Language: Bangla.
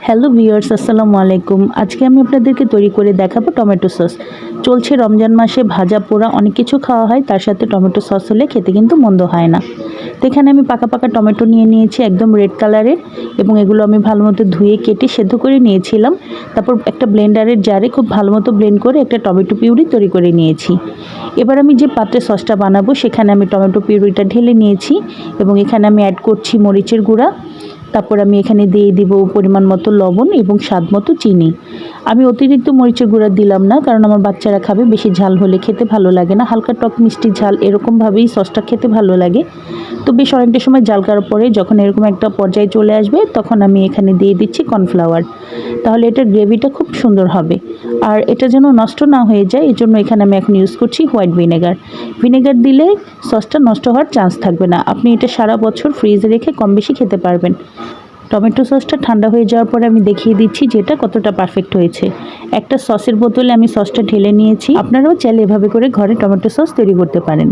হ্যালো ভিউয়ার্স, আসসালামু আলাইকুম। আজকে আমি আপনাদেরকে তৈরি করে দেখাবো টমেটো সস। চলছে রমজান মাসে ভাজা পোড়া অনেক কিছু খাওয়া হয়, তার সাথে টমেটো সস হলে খেতে কিন্তু মন্দ হয় না। তো এখানে আমি পাকা পাকা টমেটো নিয়ে নিয়েছি একদম রেড কালারের, এবং এগুলো আমি ভালো মতো ধুয়ে কেটে সেদ্ধ করে নিয়েছিলাম। তারপর একটা ব্লেন্ডারের জারে খুব ভালো মতো ব্লেন্ড করে একটা টমেটো পিউরি তৈরি করে নিয়েছি। এবার আমি যে পাত্রে সসটা বানাবো সেখানে আমি টমেটো পিউরিটা ঢেলে নিয়েছি, এবং এখানে আমি অ্যাড করছি মরিচের গুঁড়া। তারপর আমি এখানে দিয়ে দিব পরিমাণ মতো লবণ এবং স্বাদ মতো চিনি। আমি অতিরিক্ত মরিচের গুঁড়া দিলাম না, কারণ আমার বাচ্চারা খাবে, বেশি ঝাল হলে খেতে ভালো লাগে না। হালকা টক মিষ্টি ঝাল এরকমভাবেই সসটা খেতে ভালো লাগে। তো বেশ অনেকটা সময় জাল করার পরে যখন এরকম একটা পর্যায়ে চলে আসবে, তখন আমি এখানে দিয়ে দিচ্ছি কর্নফ্লাওয়ার। তাহলে এটার গ্রেভিটা খুব সুন্দর হবে। আর এটা যেন নষ্ট না হয়ে যায়, এই জন্য এখানে আমি এখন ইউজ করছি হোয়াইট ভিনেগার। ভিনেগার দিলে সসটা নষ্ট হওয়ার চান্স থাকবে না। আপনি এটা সারা বছর ফ্রিজে রেখে কম বেশি খেতে পারবেন। টমেটো সসটা ঠান্ডা হয়ে যাওয়ার পরে আমি দেখিয়ে দিচ্ছি যে এটা কতটা পারফেক্ট হয়েছে। একটা সসের বোতলে আমি সসটা ঢেলে নিয়েছি। আপনারাও চাইলে এভাবে করে ঘরে টমেটো সস তৈরি করতে পারেন।